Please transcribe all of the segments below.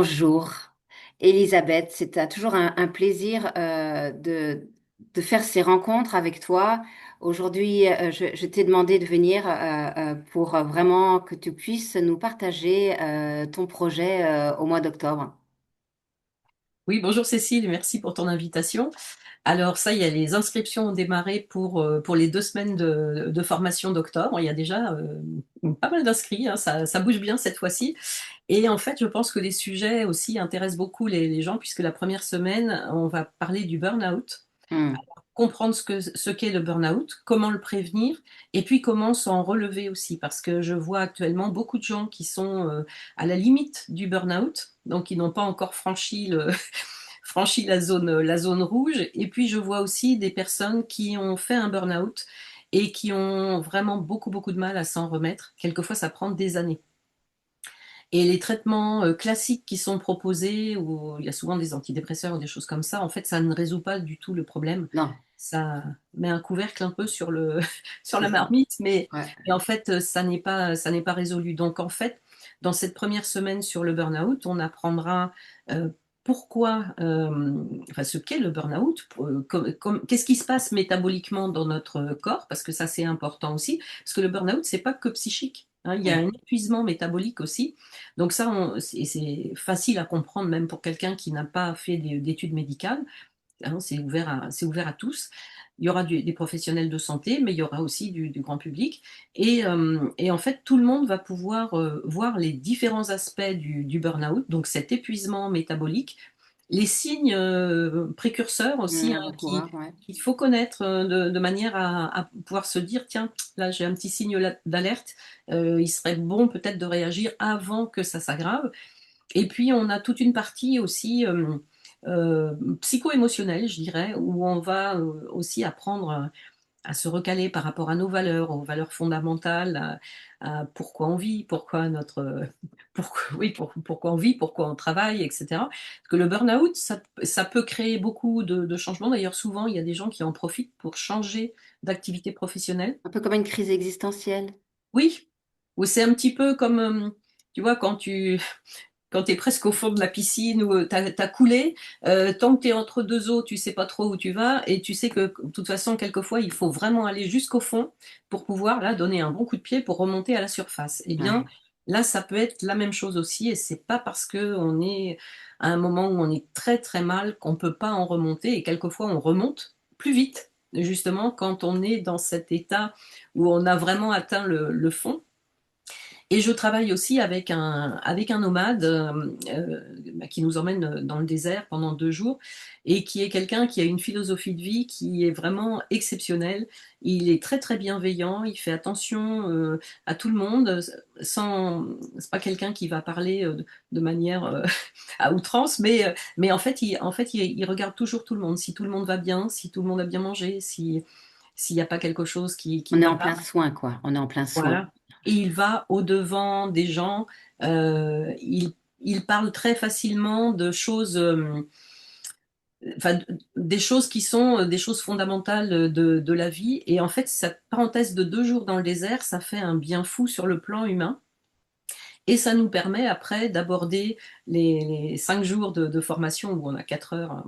Bonjour, Elisabeth. C'est toujours un plaisir de faire ces rencontres avec toi. Aujourd'hui, je t'ai demandé de venir pour vraiment que tu puisses nous partager ton projet au mois d'octobre. Oui, bonjour Cécile, merci pour ton invitation. Alors ça y est, les inscriptions ont démarré pour les 2 semaines de formation d'octobre. Il y a déjà pas mal d'inscrits, hein, ça bouge bien cette fois-ci. Et en fait, je pense que les sujets aussi intéressent beaucoup les gens, puisque la première semaine, on va parler du burn-out, Hmm. comprendre ce qu'est le burn-out, comment le prévenir, et puis comment s'en relever aussi, parce que je vois actuellement beaucoup de gens qui sont à la limite du burn-out, donc qui n'ont pas encore franchi la zone rouge. Et puis je vois aussi des personnes qui ont fait un burn-out et qui ont vraiment beaucoup, beaucoup de mal à s'en remettre. Quelquefois, ça prend des années. Et les traitements classiques qui sont proposés, où il y a souvent des antidépresseurs ou des choses comme ça, en fait, ça ne résout pas du tout le problème. Non, Ça met un couvercle un peu sur sur c'est la ça. marmite, Ouais. mais en fait, ça n'est pas résolu. Donc, en fait, dans cette première semaine sur le burn-out, on apprendra euh, enfin, ce qu'est le burn-out, qu'est-ce qui se passe métaboliquement dans notre corps, parce que ça, c'est important aussi, parce que le burn-out, c'est pas que psychique, hein, il y a Oui. un épuisement métabolique aussi. Donc ça, c'est facile à comprendre même pour quelqu'un qui n'a pas fait d'études médicales, hein, c'est ouvert à tous. Il y aura des professionnels de santé, mais il y aura aussi du grand public. Et en fait, tout le monde va pouvoir voir les différents aspects du burn-out, donc cet épuisement métabolique, les signes précurseurs aussi, hein, Avant-coureur, ouais. qu'il faut connaître de manière à pouvoir se dire, tiens, là j'ai un petit signe d'alerte, il serait bon peut-être de réagir avant que ça s'aggrave. Et puis, on a toute une partie aussi euh, psycho-émotionnelle, je dirais, où on va aussi apprendre à se recaler par rapport à nos valeurs, aux valeurs fondamentales, à pourquoi on vit, pourquoi oui, pourquoi on vit, pourquoi on travaille, etc. Parce que le burn-out, ça peut créer beaucoup de changements. D'ailleurs, souvent, il y a des gens qui en profitent pour changer d'activité professionnelle. Un peu comme une crise existentielle. Oui, ou c'est un petit peu comme, tu vois, quand tu es presque au fond de la piscine ou tu as coulé, tant que tu es entre deux eaux, tu sais pas trop où tu vas et tu sais que de toute façon, quelquefois, il faut vraiment aller jusqu'au fond pour pouvoir là donner un bon coup de pied pour remonter à la surface. Eh bien, Ouais. là, ça peut être la même chose aussi et c'est pas parce que on est à un moment où on est très très mal qu'on peut pas en remonter et quelquefois on remonte plus vite, justement quand on est dans cet état où on a vraiment atteint le fond. Et je travaille aussi avec un nomade qui nous emmène dans le désert pendant 2 jours et qui est quelqu'un qui a une philosophie de vie qui est vraiment exceptionnelle. Il est très très bienveillant, il fait attention à tout le monde. C'est pas quelqu'un qui va parler de manière à outrance, mais en fait, il regarde toujours tout le monde. Si tout le monde va bien, si tout le monde a bien mangé, s'il n'y a pas quelque chose qui On ne est va en pas. plein soin, quoi. On est en plein soin. Voilà. Et il va au-devant des gens. Il parle très facilement de choses, enfin, des choses qui sont des choses fondamentales de la vie. Et en fait, cette parenthèse de 2 jours dans le désert, ça fait un bien fou sur le plan humain. Et ça nous permet après d'aborder les 5 jours de formation où on a 4 heures.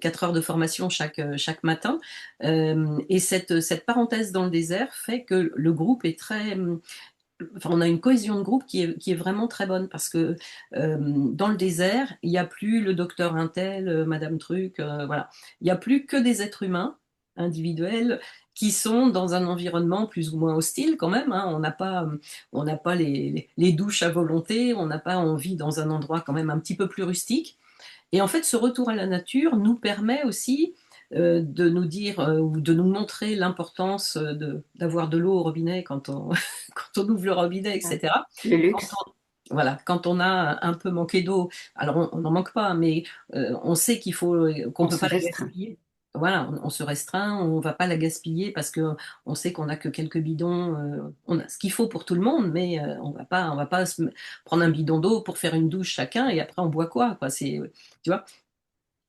4 heures de formation chaque matin. Et cette parenthèse dans le désert fait que le groupe est très, enfin, on a une cohésion de groupe qui est vraiment très bonne parce que dans le désert, il n'y a plus le docteur Intel, Madame Truc, voilà. Il n'y a plus que des êtres humains individuels qui sont dans un environnement plus ou moins hostile quand même, hein. On n'a pas les douches à volonté, on vit dans un endroit quand même un petit peu plus rustique. Et en fait, ce retour à la nature nous permet aussi de nous dire ou de nous montrer l'importance d'avoir de l'eau au robinet quand on ouvre le robinet, Ouais. etc. Le Quand luxe, voilà, quand on a un peu manqué d'eau, alors on n'en manque pas, mais on sait qu'on on peut se pas la restreint. gaspiller. Voilà, on se restreint, on va pas la gaspiller parce que on sait qu'on a que quelques bidons. On a ce qu'il faut pour tout le monde, mais on va pas prendre un bidon d'eau pour faire une douche chacun et après on boit quoi, quoi. Tu vois.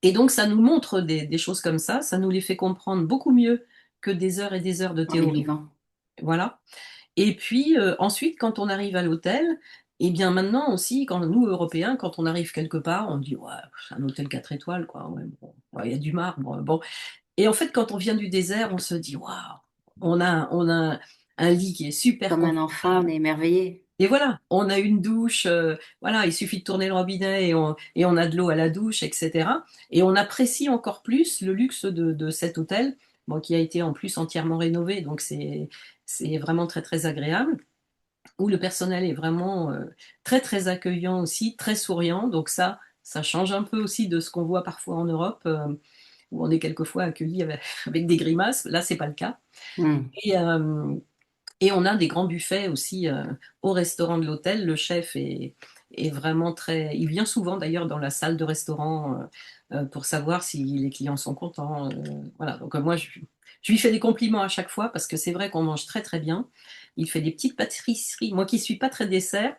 Et donc ça nous montre des choses comme ça nous les fait comprendre beaucoup mieux que des heures et des heures de On est théorie. vivant. Voilà. Et puis ensuite, quand on arrive à l'hôtel, Et bien maintenant aussi, quand nous, Européens, quand on arrive quelque part, on dit, ouais, c'est un hôtel 4 étoiles, quoi. Ouais, bon, ouais, il y a du marbre. Bon. Et en fait, quand on vient du désert, on se dit, waouh, on a un lit qui est super Comme un enfant, on confortable. est émerveillé. Et voilà, on a une douche, voilà, il suffit de tourner le robinet et on a de l'eau à la douche, etc. Et on apprécie encore plus le luxe de cet hôtel, bon, qui a été en plus entièrement rénové, donc c'est vraiment très très agréable, où le personnel est vraiment très très accueillant aussi, très souriant, donc ça change un peu aussi de ce qu'on voit parfois en Europe, où on est quelquefois accueilli avec, avec des grimaces. Là, c'est pas le cas. Hmm. Et, euh, et on a des grands buffets aussi au restaurant de l'hôtel. Le chef est vraiment très... Il vient souvent d'ailleurs dans la salle de restaurant pour savoir si les clients sont contents. Voilà, donc moi je lui fais des compliments à chaque fois parce que c'est vrai qu'on mange très très bien. Il fait des petites pâtisseries. Moi qui suis pas très dessert,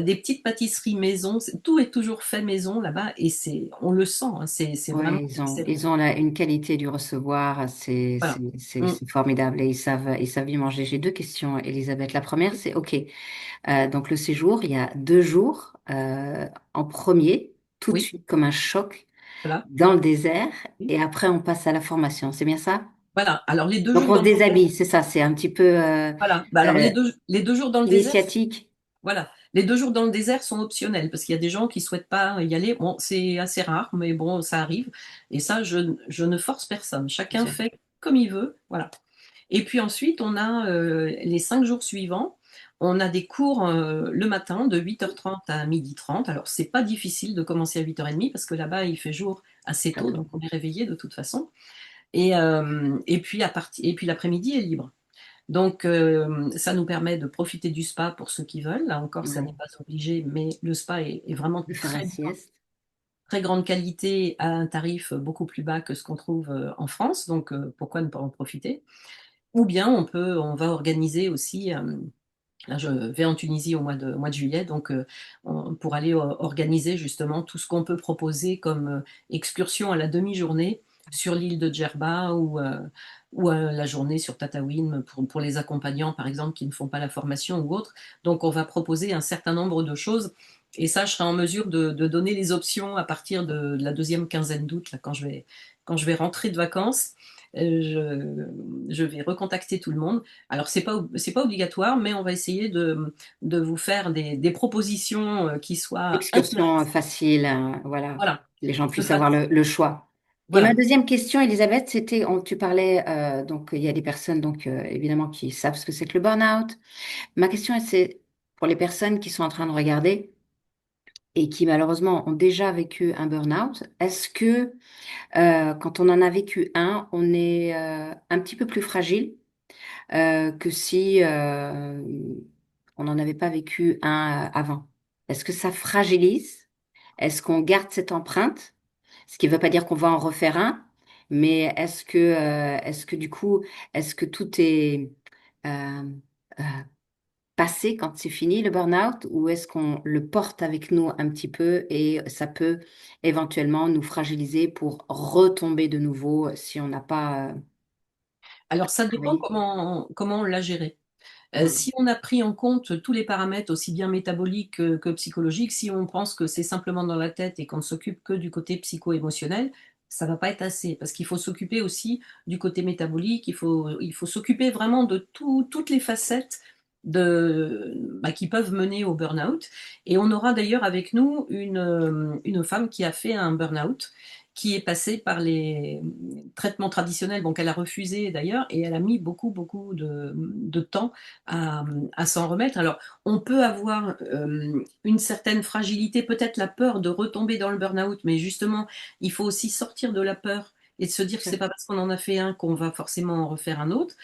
des petites pâtisseries maison. Tout est toujours fait maison là-bas et on le sent. Hein, c'est vraiment Ouais, excellent. ils ont une qualité du recevoir, Voilà. Mm. c'est formidable et ils savent y manger. J'ai deux questions, Elisabeth. La première, c'est, OK, donc le séjour, il y a 2 jours en premier, tout de Oui, suite comme un choc voilà. dans le désert et après on passe à la formation. C'est bien ça? Voilà. Alors les deux Donc jours on dans se le désert. déshabille, c'est ça, c'est un petit peu Voilà. Bah alors euh, les deux jours dans le désert, initiatique. voilà. Les 2 jours dans le désert sont optionnels parce qu'il y a des gens qui souhaitent pas y aller. Bon, c'est assez rare, mais bon, ça arrive. Et ça, je ne force personne. Bien Chacun sûr. fait comme il veut. Voilà. Et puis ensuite, on a les 5 jours suivants. On a des cours le matin de 8h30 à 12h30. Alors, c'est pas difficile de commencer à 8h30 parce que là-bas, il fait jour assez Très tôt, tôt. donc on est réveillé de toute façon. Et puis, et puis l'après-midi est libre. Donc, ça nous permet de profiter du spa pour ceux qui veulent. Là encore, ça n'est Ouais. pas obligé, mais le spa est vraiment De faire la très, sieste. très grande qualité à un tarif beaucoup plus bas que ce qu'on trouve en France. Donc, pourquoi ne pas en profiter? Ou bien on va organiser aussi. Là, je vais en Tunisie au mois de juillet, donc pour aller organiser justement tout ce qu'on peut proposer comme excursion à la demi-journée sur l'île de Djerba ou la journée sur Tataouine pour les accompagnants, par exemple, qui ne font pas la formation ou autre. Donc, on va proposer un certain nombre de choses. Et ça, je serai en mesure de donner les options à partir de la deuxième quinzaine d'août, là, quand je vais rentrer de vacances. Je vais recontacter tout le monde. Alors, c'est pas obligatoire, mais on va essayer de vous faire des propositions qui soient Excursion intéressantes. facile, voilà. Voilà. Que les gens De puissent fa- avoir le choix. Et ma voilà. deuxième question, Elisabeth, c'était, tu parlais, donc il y a des personnes, donc évidemment, qui savent ce que c'est que le burn-out. Ma question, c'est pour les personnes qui sont en train de regarder et qui malheureusement ont déjà vécu un burn-out, est-ce que quand on en a vécu un, on est un petit peu plus fragile que si on n'en avait pas vécu un avant? Est-ce que ça fragilise? Est-ce qu'on garde cette empreinte? Ce qui ne veut pas dire qu'on va en refaire un, mais est-ce que du coup, est-ce que tout est euh, euh, passé quand c'est fini le burn-out, ou est-ce qu'on le porte avec nous un petit peu et ça peut éventuellement nous fragiliser pour retomber de nouveau si on n'a pas Alors, ça dépend travaillé? comment on l'a géré. Hmm. Si on a pris en compte tous les paramètres, aussi bien métaboliques que psychologiques, si on pense que c'est simplement dans la tête et qu'on ne s'occupe que du côté psycho-émotionnel, ça va pas être assez, parce qu'il faut s'occuper aussi du côté métabolique, il faut s'occuper vraiment de toutes les facettes qui peuvent mener au burn-out. Et on aura d'ailleurs avec nous une femme qui a fait un burn-out, qui est passée par les traitements traditionnels, bon, qu'elle a refusé d'ailleurs, et elle a mis beaucoup, beaucoup de temps à, à s'en remettre. Alors, on peut avoir une certaine fragilité, peut-être la peur de retomber dans le burn-out, mais justement, il faut aussi sortir de la peur et de se dire que c'est pas parce qu'on en a fait un qu'on va forcément en refaire un autre,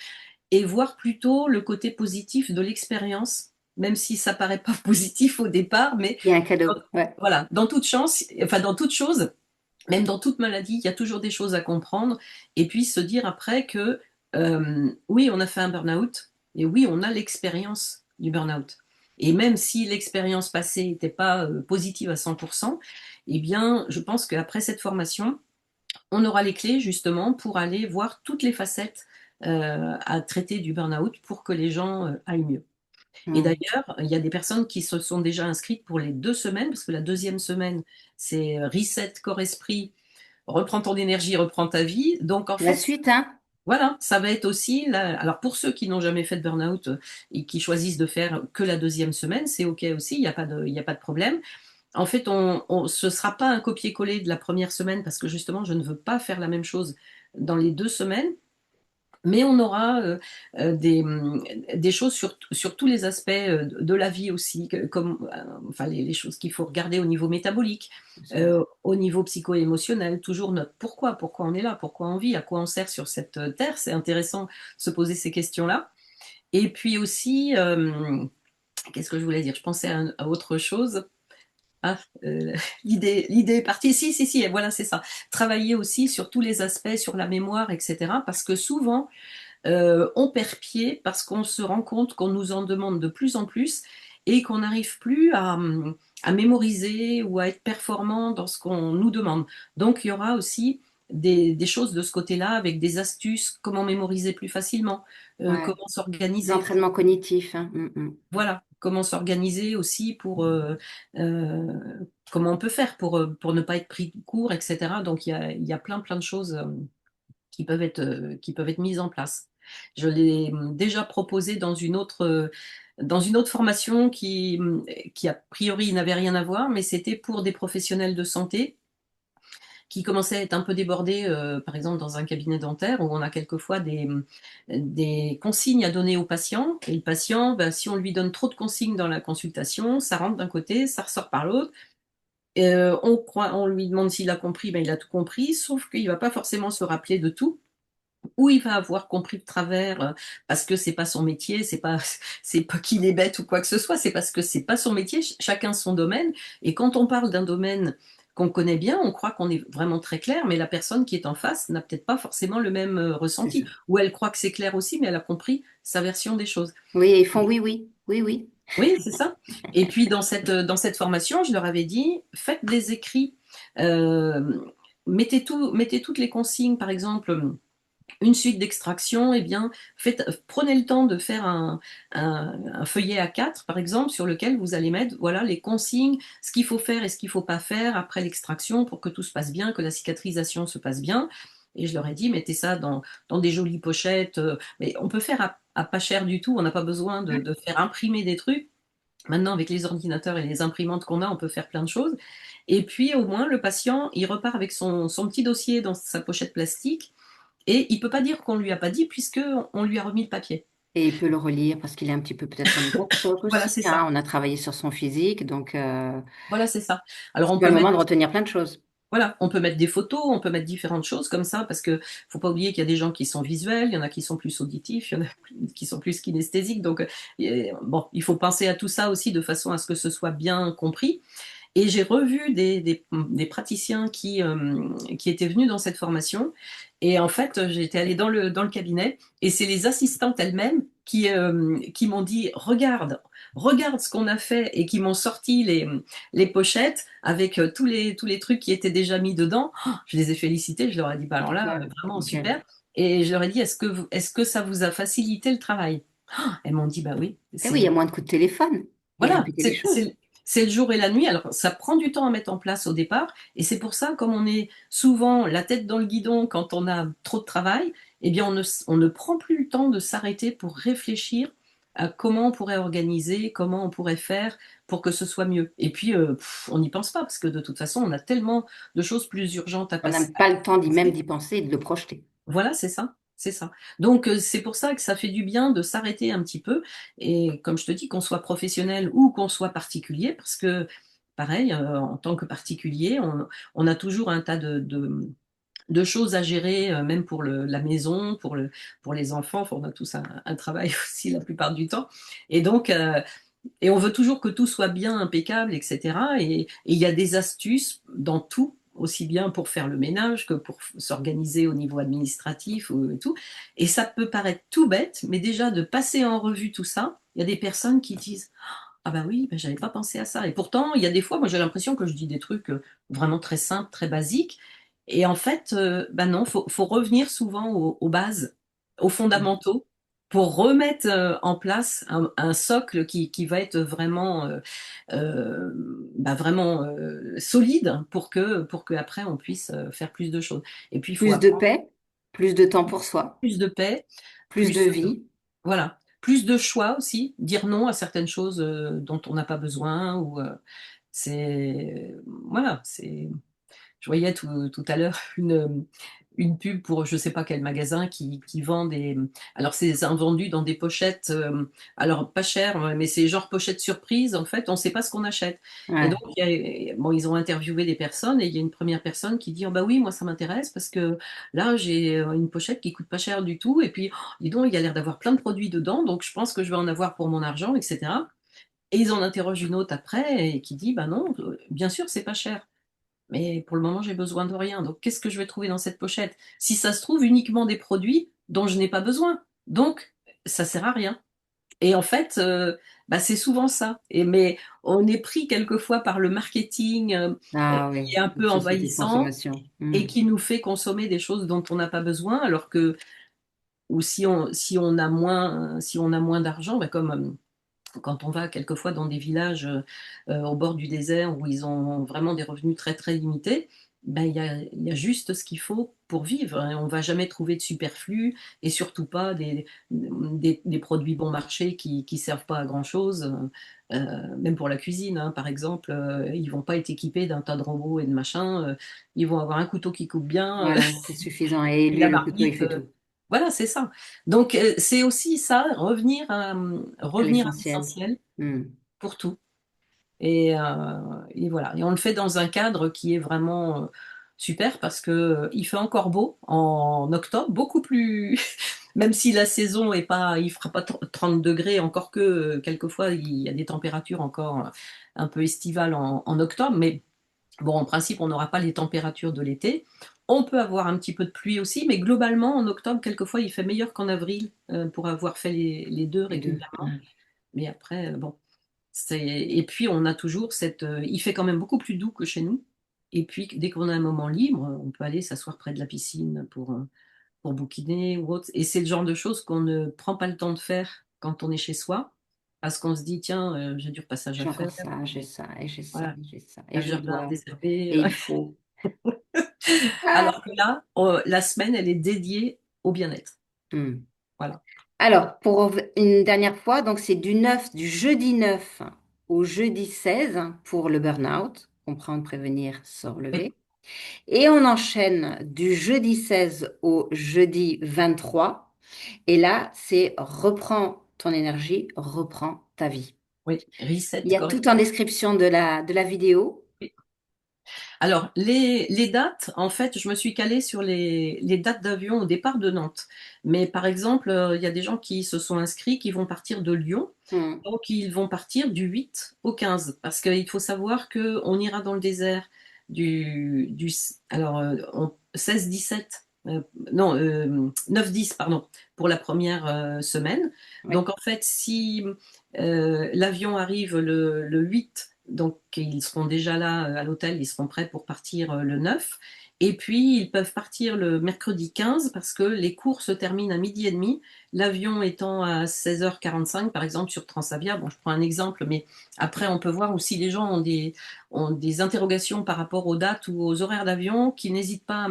et voir plutôt le côté positif de l'expérience, même si ça paraît pas positif au départ, mais Il y a un cadeau. Ouais. voilà, dans toute chance, enfin dans toute chose, même dans toute maladie, il y a toujours des choses à comprendre, et puis se dire après que oui, on a fait un burn-out, et oui, on a l'expérience du burn-out. Et même si l'expérience passée n'était pas positive à 100%, eh bien, je pense qu'après cette formation, on aura les clés justement pour aller voir toutes les facettes à traiter du burn-out pour que les gens aillent mieux. Et Mm. d'ailleurs, il y a des personnes qui se sont déjà inscrites pour les 2 semaines, parce que la deuxième semaine, c'est reset corps-esprit, reprends ton énergie, reprends ta vie. Donc en La fait, suite, hein? voilà, ça va être aussi alors pour ceux qui n'ont jamais fait de burn-out et qui choisissent de faire que la deuxième semaine, c'est OK aussi, il y a pas de problème. En fait, ce sera pas un copier-coller de la première semaine parce que justement, je ne veux pas faire la même chose dans les 2 semaines. Mais on aura des choses sur tous les aspects de la vie aussi, comme enfin, les choses qu'il faut regarder au niveau métabolique, Bien sûr. au niveau psycho-émotionnel, toujours notre pourquoi on est là, pourquoi on vit, à quoi on sert sur cette terre. C'est intéressant de se poser ces questions-là. Et puis aussi, qu'est-ce que je voulais dire? Je pensais à autre chose. Ah, l'idée est partie. Si, et voilà, c'est ça. Travailler aussi sur tous les aspects, sur la mémoire, etc. Parce que souvent, on perd pied parce qu'on se rend compte qu'on nous en demande de plus en plus et qu'on n'arrive plus à mémoriser ou à être performant dans ce qu'on nous demande. Donc il y aura aussi des choses de ce côté-là avec des astuces, comment mémoriser plus facilement, Ouais. comment Des s'organiser entraînements cognitifs, hein. Mm, mm. voilà, comment s'organiser aussi pour comment on peut faire pour ne pas être pris de court, etc. Donc il y a plein de choses qui peuvent être mises en place. Je l'ai déjà proposé dans une autre formation qui a priori n'avait rien à voir, mais c'était pour des professionnels de santé qui commençaient à être un peu débordés, par exemple dans un cabinet dentaire où on a quelquefois des consignes à donner au patient. Et le patient, ben, si on lui donne trop de consignes dans la consultation, ça rentre d'un côté, ça ressort par l'autre. On lui demande s'il a compris, ben, il a tout compris, sauf qu'il ne va pas forcément se rappeler de tout ou il va avoir compris de travers parce que c'est pas son métier, c'est pas qu'il est bête ou quoi que ce soit, c'est parce que c'est pas son métier, chacun son domaine. Et quand on parle d'un domaine qu'on connaît bien, on croit qu'on est vraiment très clair, mais la personne qui est en face n'a peut-être pas forcément le même C'est ressenti, ça. ou elle croit que c'est clair aussi, mais elle a compris sa version des choses. Oui, ils font oui, oui, oui, oui. Oui, c'est ça. Et puis dans cette formation, je leur avais dit, faites des écrits, euh, mettez toutes les consignes, par exemple une suite d'extraction, eh bien, prenez le temps de faire un feuillet A4, par exemple, sur lequel vous allez mettre voilà, les consignes, ce qu'il faut faire et ce qu'il ne faut pas faire après l'extraction pour que tout se passe bien, que la cicatrisation se passe bien. Et je leur ai dit, mettez ça dans des jolies pochettes. Mais on peut faire à pas cher du tout, on n'a pas besoin de faire imprimer des trucs. Maintenant, avec les ordinateurs et les imprimantes qu'on a, on peut faire plein de choses. Et puis, au moins, le patient, il repart avec son petit dossier dans sa pochette plastique et il peut pas dire qu'on lui a pas dit puisque on lui a remis le papier. Et il peut le relire parce qu'il est un petit peu peut-être en hyperchoc Voilà, aussi, c'est hein. ça. On a travaillé sur son physique, donc Voilà, c'est ça. Alors c'est on pas peut le mettre, moment de retenir plein de choses. voilà, on peut mettre des photos, on peut mettre différentes choses comme ça parce que faut pas oublier qu'il y a des gens qui sont visuels, il y en a qui sont plus auditifs, il y en a qui sont plus kinesthésiques. Donc bon, il faut penser à tout ça aussi de façon à ce que ce soit bien compris. Et j'ai revu des praticiens qui étaient venus dans cette formation. Et en fait, j'étais allée dans le cabinet et c'est les assistantes elles-mêmes qui m'ont dit, regarde ce qu'on a fait et qui m'ont sorti les pochettes avec tous les trucs qui étaient déjà mis dedans. Oh, je les ai félicités, je leur ai dit, bah alors là, Nickel, vraiment nickel. super. Et je leur ai dit, est-ce que ça vous a facilité le travail? Elles m'ont dit, bah oui, Eh oui, il y a moins de coups de téléphone et voilà, répéter les choses. c'est le jour et la nuit. Alors, ça prend du temps à mettre en place au départ. Et c'est pour ça, comme on est souvent la tête dans le guidon quand on a trop de travail, eh bien, on ne prend plus le temps de s'arrêter pour réfléchir à comment on pourrait organiser, comment on pourrait faire pour que ce soit mieux. Et puis, on n'y pense pas parce que de toute façon, on a tellement de choses plus urgentes à On n'a passer. pas le temps d'y même d'y penser et de le projeter. Voilà, c'est ça, c'est ça. Donc c'est pour ça que ça fait du bien de s'arrêter un petit peu et comme je te dis, qu'on soit professionnel ou qu'on soit particulier, parce que pareil, en tant que particulier, on a toujours un tas de choses à gérer, même pour la maison, pour les enfants. Enfin, on a tous un travail aussi la plupart du temps. Et donc, et on veut toujours que tout soit bien impeccable, etc. Et il y a des astuces dans tout, aussi bien pour faire le ménage que pour s'organiser au niveau administratif et tout. Et ça peut paraître tout bête, mais déjà de passer en revue tout ça, il y a des personnes qui disent ah bah oui, bah j'avais pas pensé à ça. Et pourtant, il y a des fois, moi j'ai l'impression que je dis des trucs vraiment très simples, très basiques. Et en fait, bah non, faut revenir souvent aux bases, aux fondamentaux pour remettre en place un socle qui va être vraiment, euh, vraiment solide pour que après on puisse faire plus de choses. Et puis il faut Plus de apprendre paix, plus de temps pour soi, plus de paix, plus de plus vie. voilà, plus de choix aussi, dire non à certaines choses dont on n'a pas besoin ou c'est voilà, c'est je voyais tout à l'heure une pub pour je sais pas quel magasin qui vend des. Alors, c'est vendu dans des pochettes, alors pas cher, mais c'est genre pochette surprise, en fait, on ne sait pas ce qu'on achète. Et donc, Ouais, bon, ils ont interviewé des personnes et il y a une première personne qui dit, oh, bah oui, moi ça m'intéresse parce que là, j'ai une pochette qui coûte pas cher du tout. Et puis, oh, dis donc, il y a l'air d'avoir plein de produits dedans, donc je pense que je vais en avoir pour mon argent, etc. Et ils en interrogent une autre après et qui dit, bah non, bien sûr, c'est pas cher. Mais pour le moment, j'ai besoin de rien. Donc, qu'est-ce que je vais trouver dans cette pochette? Si ça se trouve, uniquement des produits dont je n'ai pas besoin. Donc, ça sert à rien. Et en fait, bah, c'est souvent ça. Mais on est pris quelquefois par le marketing ah qui oui, est un une peu société de envahissant consommation. et qui nous fait consommer des choses dont on n'a pas besoin, alors que, ou si on a moins d'argent, bah, comme quand on va quelquefois dans des villages au bord du désert où ils ont vraiment des revenus très très limités, ben, il y a juste ce qu'il faut pour vivre, hein. On ne va jamais trouver de superflu et surtout pas des produits bon marché qui servent pas à grand-chose. Même pour la cuisine, hein, par exemple, ils vont pas être équipés d'un tas de robots et de machins. Ils vont avoir un couteau qui coupe bien, Voilà, c'est suffisant. Et et la l'huile, le couteau, il marmite. fait tout. Voilà, c'est ça. Donc, c'est aussi ça, À revenir à l'essentiel. l'essentiel Hmm. pour tout. Et voilà. Et on le fait dans un cadre qui est vraiment super parce que il fait encore beau en octobre, beaucoup plus. Même si la saison est pas, il fera pas 30 degrés, encore que quelquefois il y a des températures encore un peu estivales en octobre, mais bon, en principe, on n'aura pas les températures de l'été. On peut avoir un petit peu de pluie aussi, mais globalement, en octobre, quelquefois, il fait meilleur qu'en avril pour avoir fait les deux Les deux. régulièrement. Ouais. Mais après, bon. Et puis, on a toujours cette. Il fait quand même beaucoup plus doux que chez nous. Et puis, dès qu'on a un moment libre, on peut aller s'asseoir près de la piscine pour bouquiner ou autre. Et c'est le genre de choses qu'on ne prend pas le temps de faire quand on est chez soi, parce qu'on se dit, tiens, j'ai du repassage à J'ai faire. encore ça, j'ai ça, et j'ai ça, Voilà, et j'ai ça. il y Et a le je jardin à dois. désherber. Et il faut. Alors que là, la semaine, elle est dédiée au bien-être. Hmm. Voilà. Alors, une dernière fois, donc c'est du jeudi 9 au jeudi 16 pour le burn-out, comprendre, prévenir, se Oui, relever. Et on enchaîne du jeudi 16 au jeudi 23. Et là, c'est reprends ton énergie, reprends ta vie. oui, reset Il y a tout en correctement. description de la vidéo. Oui. Alors, les dates, en fait, je me suis calée sur les dates d'avion au départ de Nantes. Mais par exemple, il y a des gens qui se sont inscrits, qui vont partir de Lyon. Hmm. Donc, ils vont partir du 8 au 15. Parce qu'il faut savoir qu'on ira dans le désert alors, 16-17, non, 9-10, pardon, pour la première semaine. Oui. Donc, en fait, si l'avion arrive le 8, donc ils seront déjà là à l'hôtel, ils seront prêts pour partir le 9. Et puis, ils peuvent partir le mercredi 15 parce que les cours se terminent à midi et demi. L'avion étant à 16h45, par exemple, sur Transavia. Bon, je prends un exemple, mais après, on peut voir aussi les gens ont des interrogations par rapport aux dates ou aux horaires d'avion, qui n'hésitent pas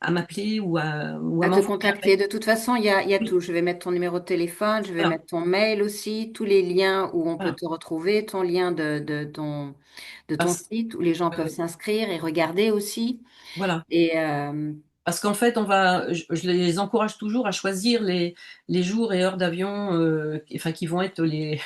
à m'appeler ou à À te m'envoyer un mail. contacter. De toute façon, il y a Oui, tout. Je vais mettre ton numéro de téléphone, je vais voilà, mettre ton mail aussi, tous les liens où on peut voilà. te retrouver, ton lien de ton site où les gens peuvent Euh, s'inscrire et regarder aussi. voilà. Et Parce qu'en fait, je les encourage toujours à choisir les jours et heures d'avion enfin, qui vont être les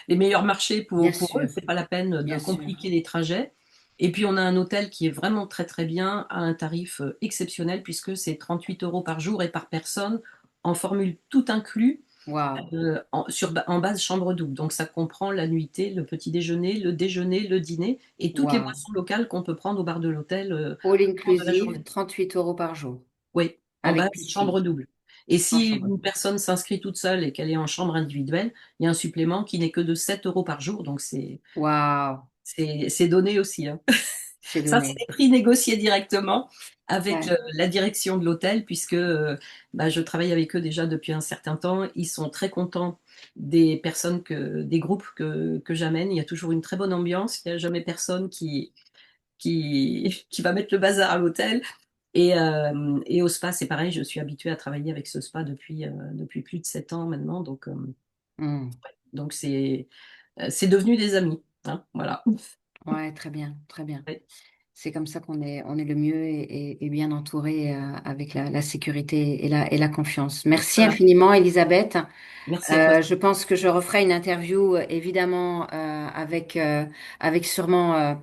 meilleurs marchés bien pour eux. sûr, C'est pas la peine de bien sûr. compliquer les trajets. Et puis, on a un hôtel qui est vraiment très, très bien à un tarif exceptionnel puisque c'est 38 euros par jour et par personne en formule tout inclus Waouh. en base chambre double. Donc, ça comprend la nuitée, le petit déjeuner, le dîner et toutes les Waouh. boissons locales qu'on peut prendre au bar de l'hôtel All au cours de la inclusive, journée. 38 € par jour, Oui, en avec base, piscine, chambre double. Et en si chambre une double. personne s'inscrit toute seule et qu'elle est en chambre individuelle, il y a un supplément qui n'est que de 7 euros par jour. Donc, Waouh. c'est donné aussi, hein. c'est Ça, c'est donné. des prix négociés directement avec Ouais. la direction de l'hôtel, puisque bah, je travaille avec eux déjà depuis un certain temps. Ils sont très contents des personnes des groupes que j'amène. Il y a toujours une très bonne ambiance. Il n'y a jamais personne qui va mettre le bazar à l'hôtel. Et au spa, c'est pareil. Je suis habituée à travailler avec ce spa depuis plus de 7 ans maintenant. Hmm. Donc c'est devenu des amis. Hein, voilà. Ouais, très bien, très bien. Ouais. C'est comme ça on est le mieux et bien entouré avec la sécurité et la confiance. Merci Voilà. infiniment, Elisabeth. Merci à toi. Je pense que je referai une interview, évidemment, avec sûrement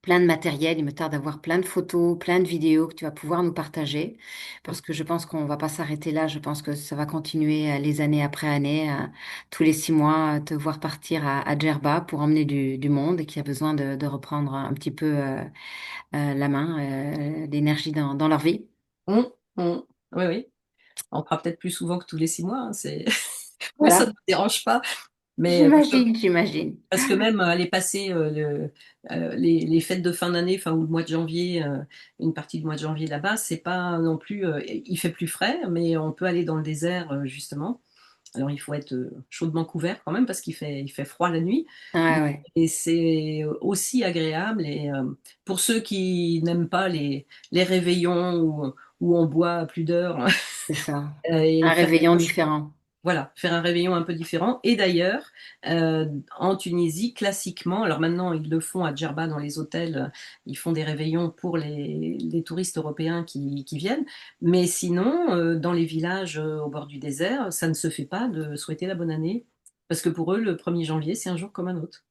plein de matériel. Il me tarde d'avoir plein de photos, plein de vidéos que tu vas pouvoir nous partager, parce que je pense qu'on va pas s'arrêter là. Je pense que ça va continuer les années après années, tous les 6 mois, te voir partir à Djerba pour emmener du monde et qui a besoin de reprendre un petit peu la main, l'énergie dans leur vie. Oui, oui. On fera peut-être plus souvent que tous les 6 mois. Hein, moi, ça ne Voilà, me dérange pas. Mais j'imagine, j'imagine. parce que même aller passer les fêtes de fin d'année, enfin, ou le mois de janvier, une partie du mois de janvier là-bas, c'est pas non plus. Il fait plus frais, mais on peut aller dans le désert, justement. Alors, il faut être chaudement couvert quand même parce il fait froid la nuit. Ouais, ouais, Et c'est aussi agréable. Et pour ceux qui n'aiment pas les réveillons où on boit à plus d'heures, c'est ça. et Un faire réveillon quelque chose. différent. Voilà, faire un réveillon un peu différent. Et d'ailleurs, en Tunisie, classiquement, alors maintenant ils le font à Djerba dans les hôtels, ils font des réveillons pour les touristes européens qui viennent. Mais sinon, dans les villages au bord du désert, ça ne se fait pas de souhaiter la bonne année. Parce que pour eux, le 1er janvier, c'est un jour comme un autre.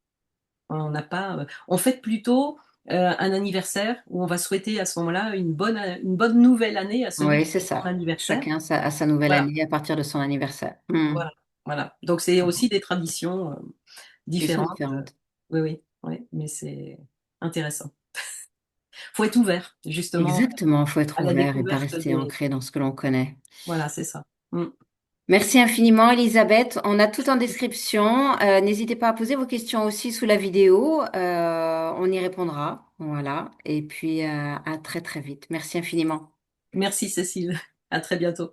On n'a pas, on fête plutôt un anniversaire où on va souhaiter à ce moment-là une bonne nouvelle année à celui Oui, qui c'est fête son ça. anniversaire. Chacun a sa nouvelle Voilà, année à partir de son anniversaire. Hmm. voilà, voilà. Donc c'est aussi des traditions Qui sont différentes. différentes. Oui, oui, oui, mais c'est intéressant. Faut être ouvert, justement, Exactement, il faut être à la ouvert et pas découverte rester des. ancré dans ce que l'on connaît. Voilà, c'est ça. Mm. Merci infiniment, Elisabeth. On a tout en description. N'hésitez pas à poser vos questions aussi sous la vidéo. On y répondra. Voilà. Et puis, à très très vite. Merci infiniment. Merci, Cécile. À très bientôt.